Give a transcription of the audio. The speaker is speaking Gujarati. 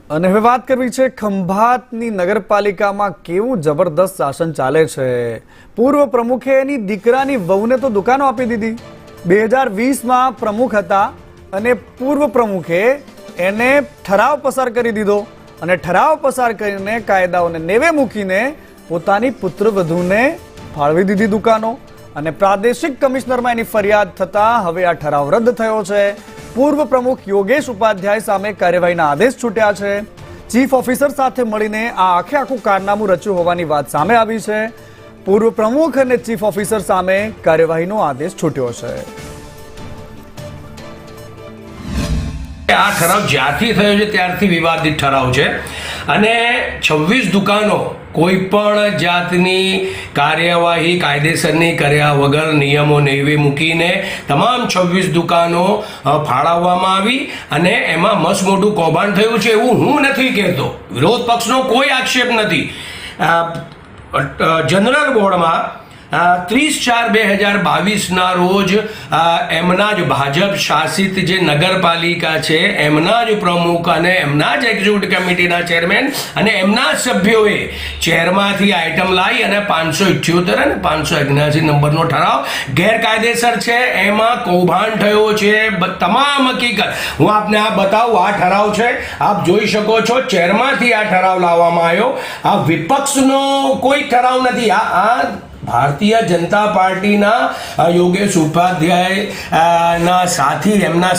અને હવે વાત કરવી છે ખંભાતની નગરપાલિકામાં કેવું જબરદસ્ત શાસન ચાલે છે। પૂર્વ પ્રમુખે એની દીકરાની વહુને તો દુકાનો આપી દીધી। 2020માં પ્રમુખ હતા અને પૂર્વ પ્રમુખે એને ઠરાવ પસાર કરી દીધો અને ઠરાવ પસાર કરીને કાયદાઓને નેવે મૂકીને પોતાની પુત્રવધૂને ફાળવી દીધી દુકાનો અને પ્રાદેશિક કમિશનરમાં એની ફરિયાદ થતા હવે આ ઠરાવ રદ થયો છે। પૂર્વ પ્રમુખ યોગેશ ઉપાધ્યાય સામે કાર્યવાહીના આદેશ છૂટ્યા છે। ચીફ ઓફિસર સાથે મળીને આ આખું કારનામું રચ્યું હોવાની વાત સામે આવી છે। પૂર્વ પ્રમુખ અને ચીફ ઓફિસર સામે કાર્યવાહીનો આદેશ છૂટ્યો છે। આ ઠરાવ જ્યારથી થયો છે ત્યારથી વિવાદિત ઠરાવ છે અને 26 દુકાનો કોઈ પણ જાતની કાર્યવાહી કાયદેસરની કર્યા વગર નિયમો નેવે મૂકીને તમામ 26 દુકાનો ફાળવવામાં આવી અને એમાં મસ્ત મોટું કૌભાંડ થયું છે એવું હું નથી કહેતો। વિરોધ પક્ષનો કોઈ આક્ષેપ નથી। જનરલ બોર્ડમાં 30/4/2022 રોજ એમના જ ભાજપ શાસિત જે નગરપાલિકા છે એમના જ પ્રમુખ અને એમના જ એક્ઝિક્યુટિવ કમિટીના ચેરમેન અને એમના જ સભ્યોએ ચેરમાંથી આઇટમ લાવી અને 578 અને 579 નંબરનો ઠરાવ ગેરકાયદેસર છે, એમાં કૌભાંડ થયો છે। તમામ હકીકત હું આપને આ બતાવું। આ ઠરાવ છે, આપ જોઈ શકો છો। ચેરમાંથી આ ઠરાવ લાવવામાં આવ્યો। આ વિપક્ષનો કોઈ ઠરાવ નથી। આ ભારતીય જનતા પાર્ટીના યોગેશ ઉપાધ્યાય ના સાથી એમના